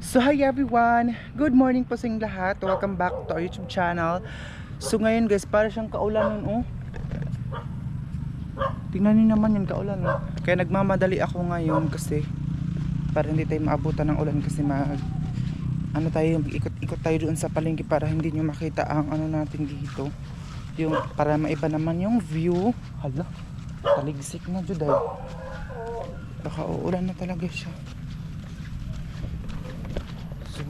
So hi everyone, good morning po sa inyong lahat. Welcome back to our YouTube channel. So ngayon guys, para siyang kaulan nun, oh. Tingnan niyo naman yung kaulan, oh. Kaya nagmamadali ako ngayon kasi para hindi tayo maabutan ng ulan kasi tayo, ikot-ikot tayo doon sa palengke para hindi niyo makita ang ano natin dito. Yung para maiba naman yung view. Hala, taligsik na juday. Baka uulan na talaga siya. So,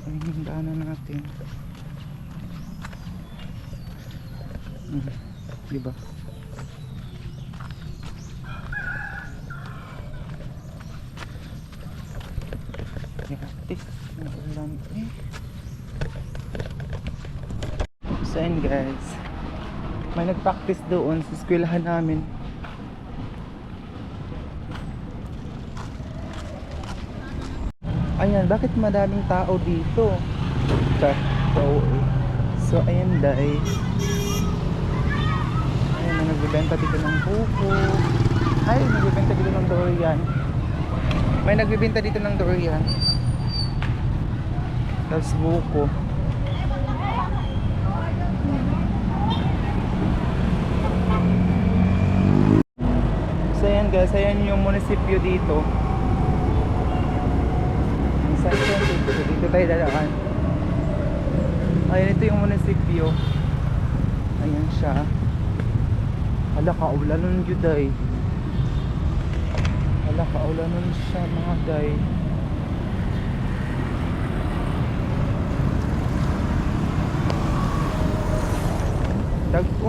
ayun yung daanan natin. Diba? Yatik na ulan eh. So ayun guys, may nag-practice doon sa eskwelahan namin. Ayan, bakit madaming tao dito? So ayan guys, ayan, may nagbibenta dito ng buko. Ay, nagbibenta dito ng durian. May nagbibenta dito ng durian. Tapos buko. So ayan guys, ayan yung munisipyo dito. Dito tayo dadaan. Ayan, ito yung munisipyo. Ayan siya. Hala, kaulan nun juday. Hala, kaulan nun siya mga day.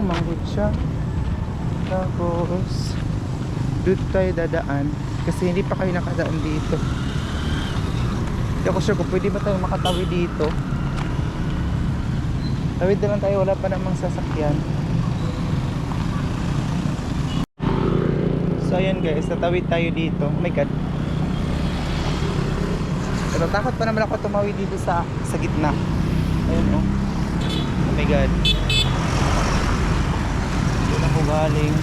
Manggod siya. Tapos dito tayo dadaan kasi hindi pa kayo nakadaan dito. Hindi ako sure kung pwede ba tayo makatawid dito. Tawid na lang tayo, wala pa namang sasakyan. So ayan guys, tatawid tayo dito. Oh my god, pero takot pa naman ako tumawid dito sa gitna. Ayun, oh. Oh my god, doon ako galing.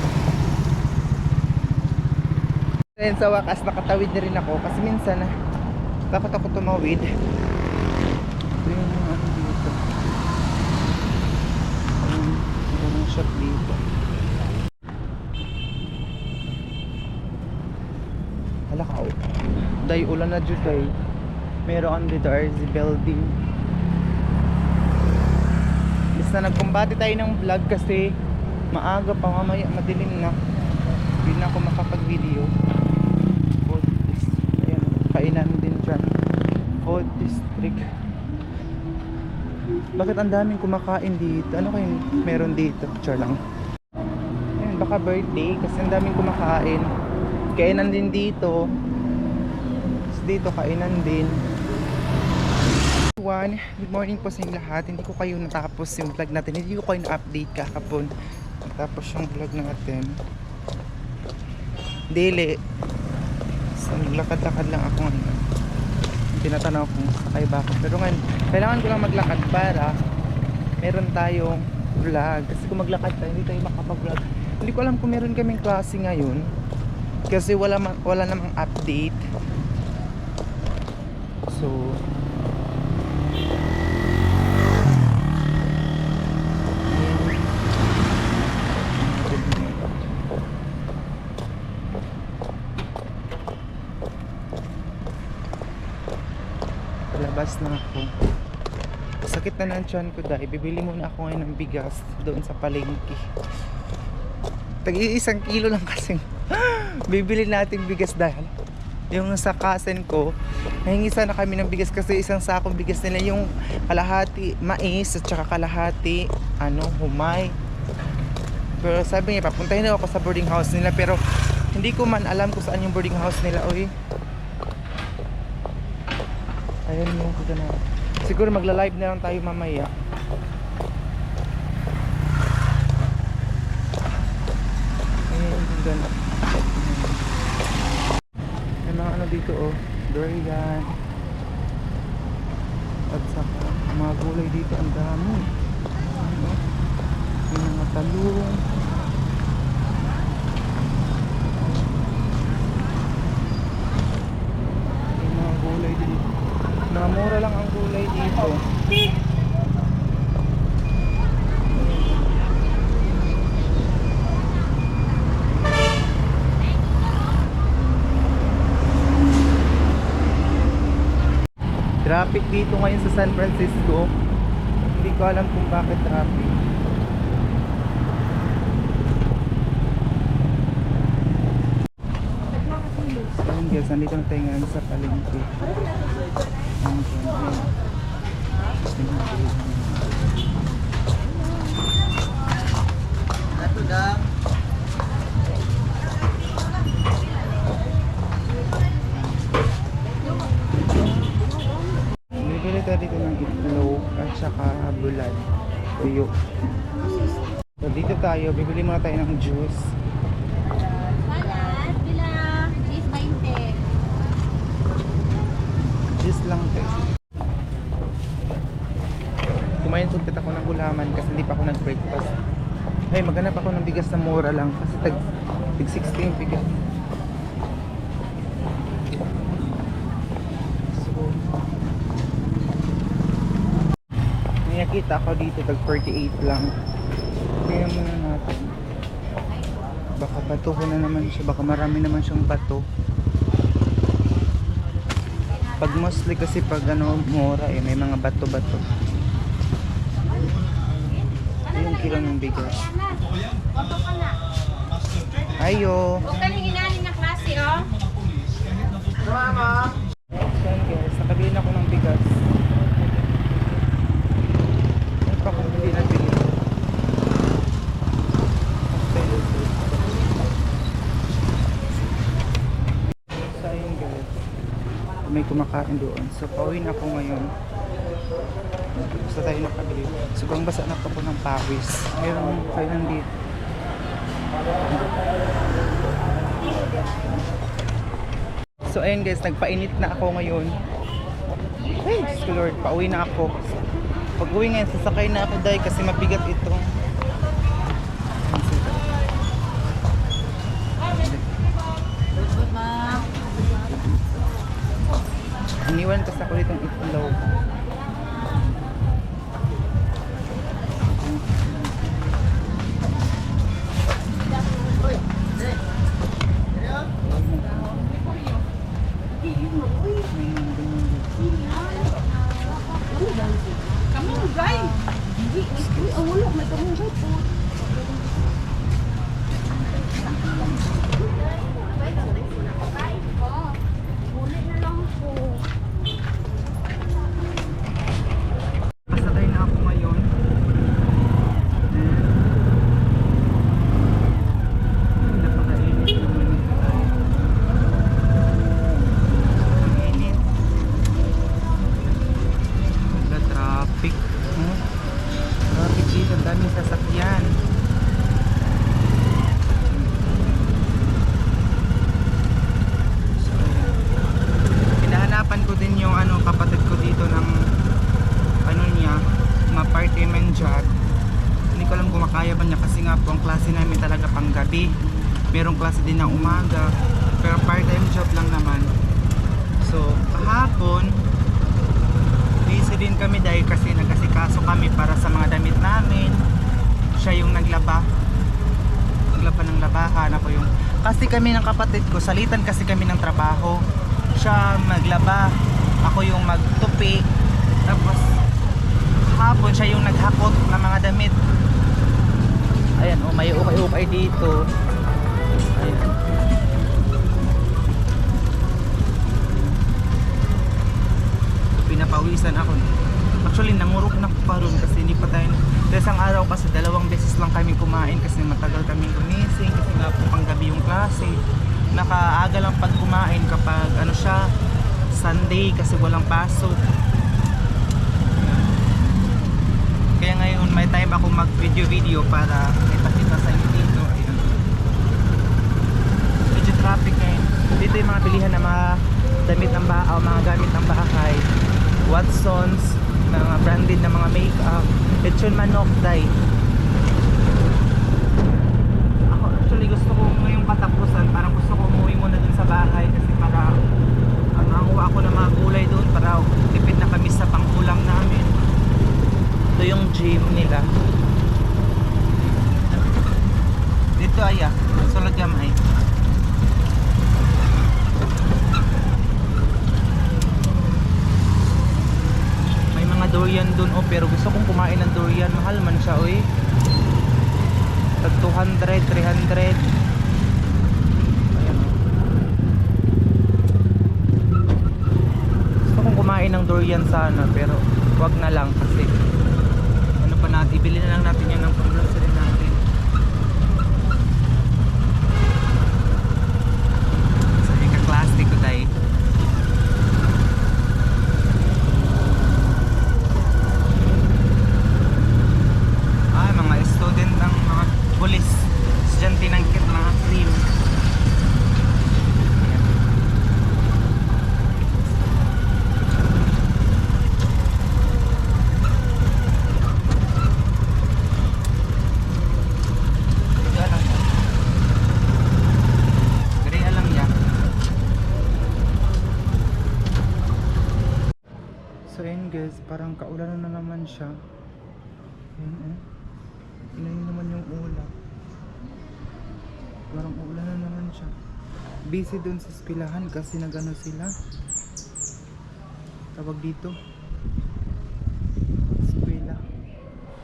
Ayun, sa wakas nakatawid na rin ako kasi minsan takot ako tumawid. Ito yung mga ano dito. Ito yung shop dito. Hala ka, day ulan na juday. Meron dito RZ building. Bis na nagkumbati tayo ng vlog kasi maaga pa, mamaya madilim na. Hindi na ako makapag-video. Ayan, kainan din dyan. Food district. Bakit ang daming kumakain dito? Ano kayo meron dito? Char lang. Ayan, baka birthday kasi ang daming kumakain. Kainan din dito. Dito kainan din. Good morning po sa inyo lahat. Hindi ko kayo natapos yung vlog natin. Hindi ko kayo na-update kahapon. Natapos yung vlog natin. Daily. So naglakad-lakad lang ako ngayon. Tinatanaw kung sakay ba ako. Pero ngayon, kailangan ko lang maglakad para meron tayong vlog. Kasi kung maglakad tayo, hindi tayo makapag-vlog. Hindi ko alam kung meron kaming klase ngayon. Kasi wala namang update. So labas na ako. Sakit na ng tiyan ko dahil bibili muna ako ngayon ng bigas doon sa palengke. Tag-1 kilo lang kasi bibili natin bigas dahil yung sa kasen ko nahingi sana kami ng bigas kasi isang sakong bigas nila yung kalahati mais at saka kalahati humay. Pero sabi niya papuntahin daw ako sa boarding house nila pero hindi ko man alam kung saan yung boarding house nila. Oy, ayan yung kagana. Siguro magla-live na lang tayo mamaya. Ayan yung kagana. May mga ano dito, oh, durian. At saka mga gulay dito ang dami. May mga talong. May mga gulay Mura lang ang gulay dito. Traffic dito ngayon sa San Francisco. Hindi ko alam kung bakit traffic. Ayun guys, nandito na tayo ngayon sa palengke. Bibili tayo dito ng itlog at saka bulad. Tuyo. So dito tayo, bibili muna tayo ng juice. Salad, bila cheese 20. Juice lang tayo. Kumain sugtat ako ng gulaman kasi hindi pa ako nag-breakfast. Hey, maghanap ako ng bigas na mura lang kasi tig 16 yung bigas. May nakita ako dito tag 48 lang. Kaya muna natin. Baka bato ko na naman siya, baka marami naman siyang bato. Pag mostly kasi pag ano mura eh, may mga bato-bato. Yung kilo ng bigas. Ayo. Huwag ka nang inanin na klase, oh. Yan guys, nakabili na ako ng bigas. Ano pa kung hindi nabili? So ayun guys, may kumakain doon. So pauwi na ako ngayon. Basta tayo nakabili. So kung basa na ako ng pawis, meron kayo nandito. So ayun guys, nagpainit na ako ngayon. Ay, Diyos ko Lord, pauwi na ako. Pag uwi ngayon, sasakay na ako dahil kasi mabigat ito. Iniwan kasi ako ditong itlog. Kamugay! Uy, wala, may kamugay po. Ulit na lang po. Sakay na ako ngayon. Napakainit naman ito. Init. Traffic. Traffic dito, ang daming sasakyan. So, hinahanapan ko din yung kapatid ko dito ng niya, ma-part-time job. Hindi ko alam kung makaya ba niya kasi nga po ang klase namin talaga pang gabi. Merong klase din ng umaga, pero part-time job lang naman. So, kahapon busy din kami dahil kasi nag-asikaso kami para sa mga damit namin. Siya yung naglaba ng labahan, ako yung kasi kami ng kapatid ko, salitan kasi kami ng trabaho. Siya maglaba, ako yung magtupi, tapos hapon siya yung naghakot ng mga damit. Ayan, oh, may ukay-ukay dito. Ayan. Pinapawisan ako. Actually, nangurok na ko pa ron kasi hindi pa tayo. Isang araw kasi 2 beses lang kami kumain kasi matagal kami gumising kasi nga po panggabi yung klase. Nakaaga lang pag kumain kapag siya, Sunday kasi walang pasok. Kaya ngayon may time ako mag video para ipakita sa inyo dito. Ayun. Medyo traffic ngayon. Dito yung mga bilihan ng mga damit ng bahay, mga gamit ng bahay. Watsons, mga branded na mga makeup. Lechon manok dahil. Ako actually gusto ko ngayong patapusan, parang gusto ko umuwi muna dun sa bahay kasi para manguha ako ng mga gulay doon para tipid na dun oh, pero gusto kong kumain ng durian. Mahal man siya oy. Tag 200, 300. Ayan oh. Gusto kong kumain ng durian sana, pero wag na lang kasi ano pa natin, ibili na lang natin yan ng pang-grocery natin. So ika-plastic ko tayo. Ay, mga student ng mga pulis, estudyante ng kit, mga cream. So ayun guys, parang kaulanan na naman siya. Ayun oh. Inayin naman yung ulap. Parang ulan na naman siya. Busy dun sa eskwelahan kasi nagano sila. Tawag dito. Eskwela.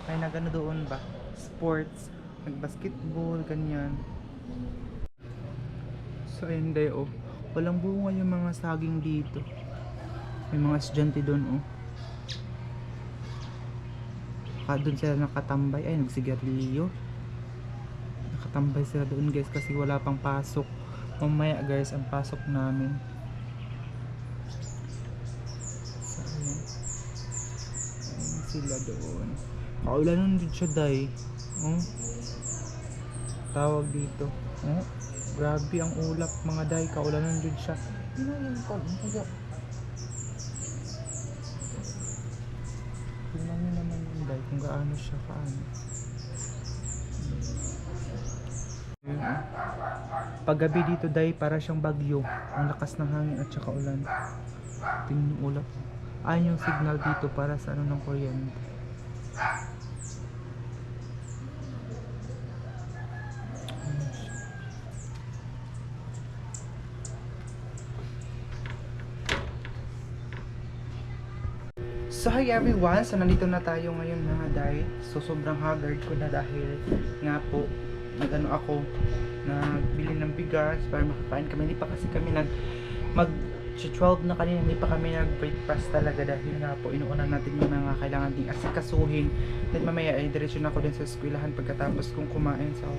Ay nagano doon ba? Sports. Nag-basketball, ganyan. So ayun day oh. Walang bunga yung mga saging dito. May mga estudyante doon oh. Doon sila nakatambay. Ay, nagsigarilyo. Nakatambay sila doon guys kasi wala pang pasok. Mamaya guys ang pasok namin. So, ayun sila doon. Kaulanan din siya day. Oh. Tawag dito. Oh. Grabe ang ulap mga day. Kaulanan din siya. Ano yung tingnan nyo naman yung day kung gaano siya kaano. Ayun, oh. Paggabi dito day para siyang bagyo. Ang lakas ng hangin at saka ulan. Tingnan yung ulap. Ayun yung signal dito para sa ano ng kuryente. Ayun siya. So hi everyone, so nandito na tayo ngayon mga day. So sobrang haggard ko na dahil nga po nagano ako, nagbili ng bigas para makapain kami. Hindi pa kasi kami mag 12 na kanina, hindi pa kami nag-breakfast talaga dahil nga po inuunan natin yung mga kailangan ding asikasuhin. Then mamaya ay diretso na ako din sa eskwelahan pagkatapos kong kumain. So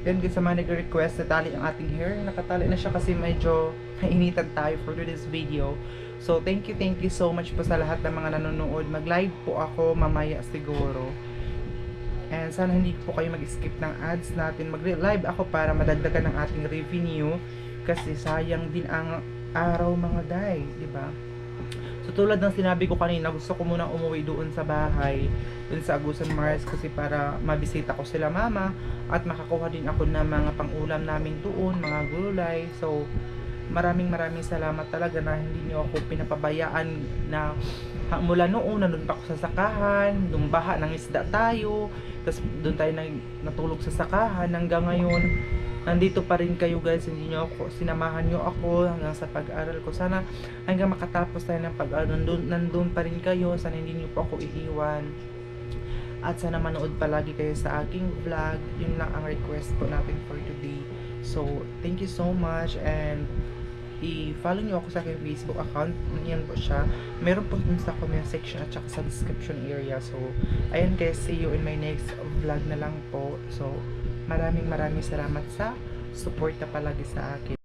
yan guys, sa mga nag-request na tali ang ating hair, nakatali na siya kasi medyo nainitan tayo for today's video. So thank you so much po sa lahat ng mga nanonood. Mag-live po ako mamaya siguro. And sana hindi po kayo mag-skip ng ads natin. Mag-live ako para madagdagan ng ating revenue kasi sayang din ang araw mga day, di ba? So tulad ng sinabi ko kanina, gusto ko munang umuwi doon sa bahay, doon sa Agusan Mars kasi para mabisita ko sila mama at makakuha din ako ng mga pang-ulam namin doon, mga gulay. So maraming salamat talaga na hindi niyo ako pinapabayaan na mula noon nandun pa ako sa sakahan, dumbaha ng isda tayo, tapos doon tayo natulog sa sakahan hanggang ngayon. Nandito pa rin kayo guys, hindi niyo ako, sinamahan niyo ako hanggang sa pag-aaral ko. Sana hanggang makatapos tayo ng pag-aaral, nandun pa rin kayo, sana hindi niyo po ako iiwan. At sana manood palagi kayo sa aking vlog. Yun lang ang request po natin for today. So, thank you so much and i-follow nyo ako sa aking Facebook account. Yan po siya. Meron po dun sa comment section at saka sa description area. So, ayan guys, see you in my next vlog na lang po. So, maraming salamat sa support na palagi sa akin.